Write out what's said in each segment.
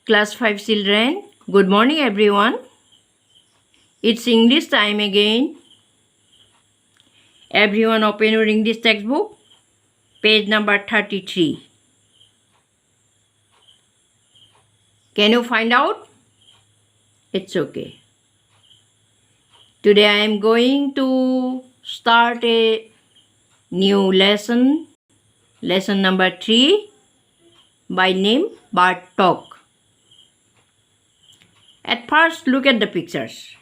Class 5 children, good morning everyone. It's English time again. Everyone open your English textbook, page number 33. Can you find out? It's okay. Today I am going to start a new lesson number 3 by name Bart Talk. At first, look at the pictures.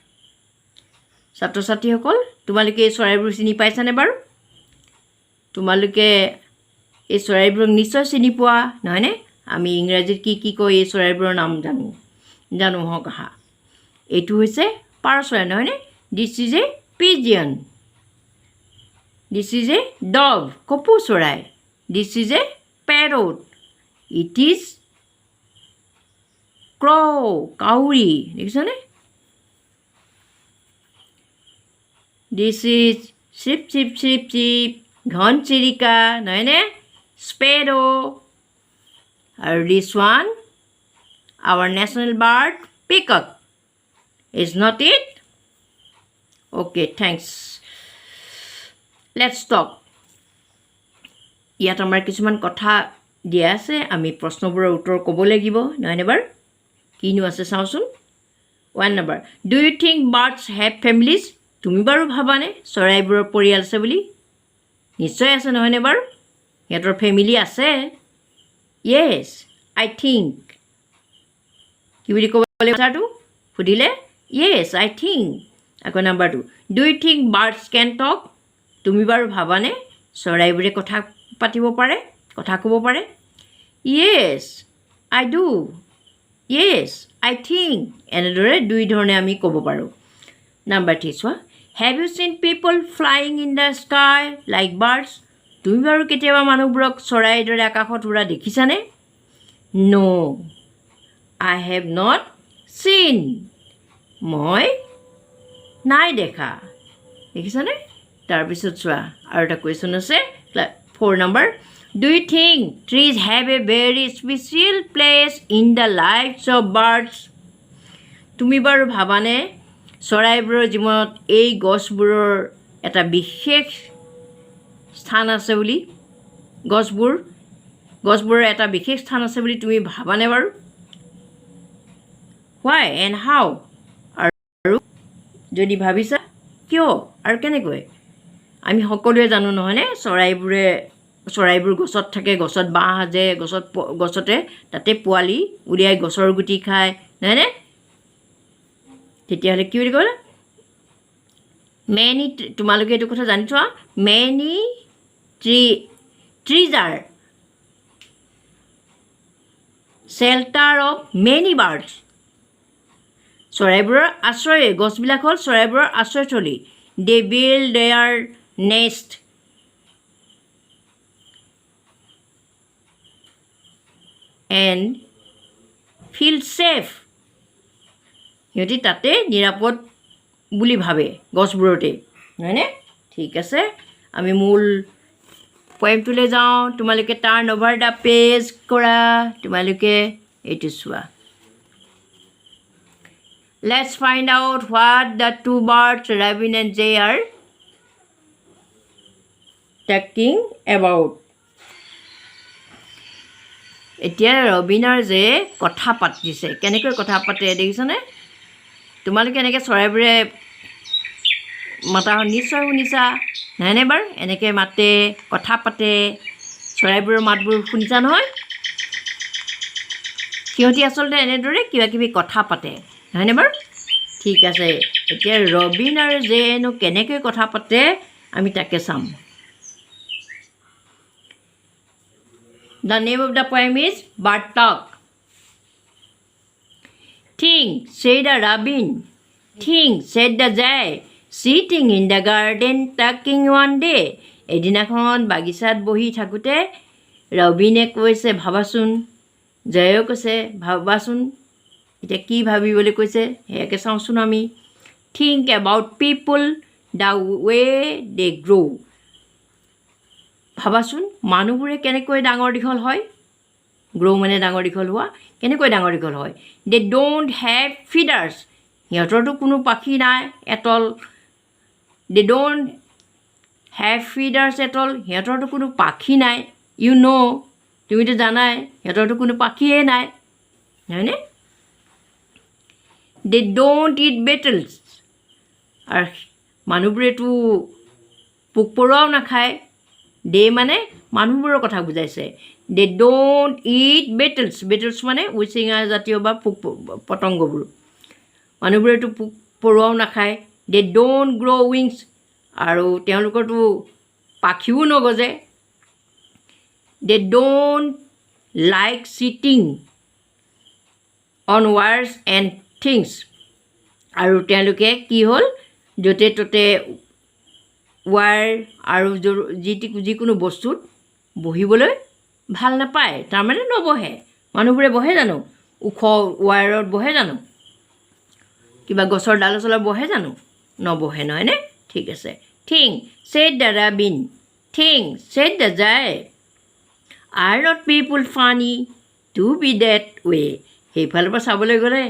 ছাত্ৰ ছাত্ৰীসকল তোমালোকে এই চৰাইবোৰ চিনি পাইছানে বাৰু তোমালোকে এই চৰাইবোৰক নিশ্চয় চিনি পোৱা নহয়নে আমি ইংৰাজীত কি কয় এই চৰাইবোৰৰ নাম জানো হওক আহা এইটো হৈছে পাৰ চৰাই নহয়নে this is a pigeon this is a dog কপৌ চৰাই this is a parrot it is crow কাউৰী দেখিছানে This is chip, ঘনচিৰিকা নহয়নে sparrow আৰু this one our national bird peacock is not it okay thanks let's talk ইয়াত আমাৰ কিছুমান কথা দিয়া আছে আমি প্ৰশ্নবোৰৰ উত্তৰ ক'ব লাগিব নহয়নে বাৰু কিনো আছে চাওঁচোন 1 number do you think birds have families তুমি বাৰু ভাবানে চৰাইবোৰৰ পৰিয়াল আছে বুলি নিশ্চয় আছে নহয়নে বাৰু সিহঁতৰ ফেমিলি আছে yes I think কি বুলি ক'ব লাগিব কথাটো সুধিলে yes I think আকৌ number 2 do you think birds can talk তুমি বাৰু ভাবানে চৰাইবোৰে কথা পাতিব পাৰে কথা ক'ব পাৰে yes I do yes I think এনেদৰে দুই ধৰণে আমি ক'ব পাৰোঁ নাম্বাৰ 3 চোৱা Have you seen people flying in the sky like birds? তুমি বাৰু কেতিয়াবা মানুহবোৰক চৰাইৰ দৰে আকাশত উৰা দেখিছানে? No, I have not seen. মই নাই দেখা দেখিছানে? তাৰপিছত চোৱা আৰু এটা কুৱেশ্যন আছে 4 number. Do you think trees have a very special place in the lives of birds? তুমি বাৰু ভাবানে চৰাইবোৰৰ জীৱনত এই গছবোৰৰ এটা বিশেষ স্থান আছে বুলি গছবোৰৰ এটা বিশেষ স্থান আছে বুলি তুমি ভাবানে বাৰু why and how আৰু যদি ভাবিছা কিয় আৰু কেনেকৈ আমি সকলোৱে জানো নহয়নে চৰাইবোৰ গছত থাকে গছত বাঁহ সাজে গছতে তাতে পোৱালি উলিয়াই গছৰ গুটি খায় নহয়নে তেতিয়াহ'লে কি বুলি ক'লে মেনি তোমালোকে এইটো কথা জানি থোৱা many trees are shelter of many birds চৰাইবোৰৰ আশ্ৰয় গছবিলাক হ'ল চৰাইবোৰৰ আশ্ৰয়স্থলী they build their nest and feel safe সিহঁতি তাতে নিৰাপদ বুলি ভাবে গছবোৰতে নহয়নে ঠিক আছে আমি মূল পইণ্টটোলৈ যাওঁ তোমালোকে টাৰ্ণ অভাৰ দ্য পেজ কৰা তোমালোকে এইটো চোৱা let's find out what the two birds Robin and Jay are talking about এতিয়া ৰবিন আৰু জে কথা পাতিছে কেনেকৈ কথা পাতে দেখিছানে তোমালোকে এনেকৈ চৰাইবোৰে মাতা নিশ্চয় শুনিছা নহয়নে বাৰু এনেকৈ মাতে কথা পাতে চৰাইবোৰৰ মাতবোৰ শুনিছা নহয় সিহঁতি আচলতে এনেদৰে কিবা কিবি কথা পাতে নহয়নে বাৰু ঠিক আছে এতিয়া ৰবিন আৰু জেনো কেনেকৈ কথা পাতে আমি তাকে চাম the name of the poem is bird talk Think, said the robin. Think, said the jay. Sitting in the garden, talking one day. এদিনাখন বাগিচাত বহি থাকোঁতে ৰবিনে কৈছে ভাবাচোন জয়েও কৈছে ভাবাচোন এতিয়া কি ভাবিবলৈ কৈছে সেয়াকে চাওঁচোন আমি think about people the way they grow' ভাবাচোন মানুহবোৰে কেনেকৈ ডাঙৰ দীঘল হয় গ্ৰ' মানে ডাঙৰ দীঘল হোৱা কেনেকৈ ডাঙৰ দীঘল হয় দে ডোণ্ট হেভ ফিডাৰ্ছ সিহঁতৰতো কোনো পাখি নাই at all they don't have feathers at all সিহঁতৰতো কোনো পাখি নাই ইউ ন' তুমিতো জানাই সিহঁতৰতো কোনো পাখিয়ে নাই হয়নে দে ডোণ্ট ইট বেটলছ আৰু মানুহবোৰেতো পোক পৰুৱাও নাখায় দে মানে মানুহবোৰৰ কথা বুজাইছে দে ডোণ্ট ইট বেটলছ মানে উচিঙা জাতীয় বা পোক পতংগবোৰ মানুহবোৰেতো পোক পৰুৱাও নাখায় দে ডোণ্ট গ্ৰ' উইংছ আৰু তেওঁলোকৰতো পাখিও নগজে they don't like sitting on wires and things আৰু তেওঁলোকে কি হ'ল য'তে ত'তে ৱাৰ আৰু যিকোনো বস্তুত বহিবলৈ ভাল নাপায় তাৰমানে নবহে মানুহবোৰে বহে জানো ওখ ৱাৰত বহে জানো কিবা গছৰ ডালৰ চলত বহে জানো নবহে নহয়নে ঠিক আছে thing said the robin thing said the jay are not people funny to be that way সেইফালৰ পৰা চাবলৈ গ'লে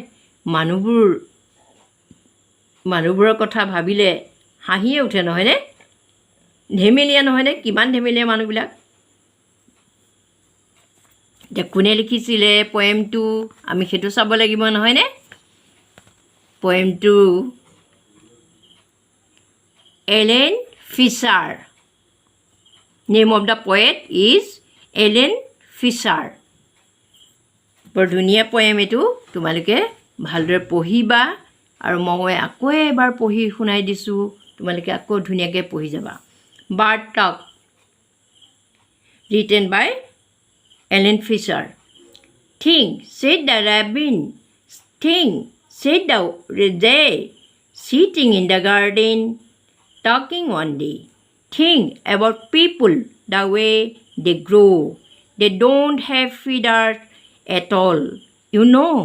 মানুহবোৰৰ কথা ভাবিলে হাঁহিয়ে উঠে নহয়নে ধেমেলীয়া নহয়নে কিমান ধেমেলীয়া মানুহবিলাক এতিয়া কোনে লিখিছিলে পয়েমটো আমি সেইটো চাব লাগিব নহয়নে পয়েমটো Aileen Fisher name of the poet is Aileen Fisher বৰ ধুনীয়া পয়েম এইটো তোমালোকে ভালদৰে পঢ়িবা আৰু মই আকৌ এবাৰ পঢ়ি শুনাই দিছোঁ তোমালোকে আকৌ ধুনীয়াকৈ পঢ়ি যাবা bird talk written by Aileen Fisher thing said the robin thing said the jay sitting in the garden talking one day think about people the way they grow they don't have feathers at all you know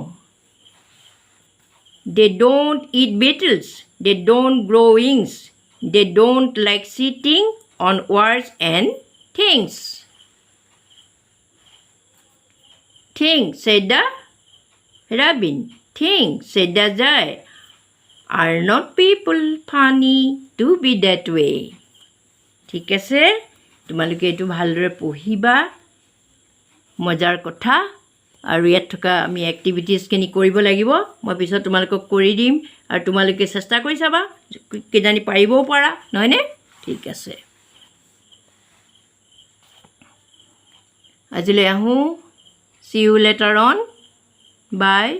they don't eat beetles they don't grow wings they don't like sitting on words and things think said the robin think said the jay are not people funny to be that way ঠিক আছে তোমালোকে এইটো ভালদৰে পঢ়িবা মজাৰ কথা আৰু ইয়াত থকা আমি এক্টিভিটিজখিনি কৰিব লাগিব মই পিছত তোমালোকক কৰি দিম আৰু তোমালোকে চেষ্টা কৰি চাবা কিজানি পাৰিবও পাৰা নহয়নে ঠিক আছে আজিলৈ আহোঁ see you later on bye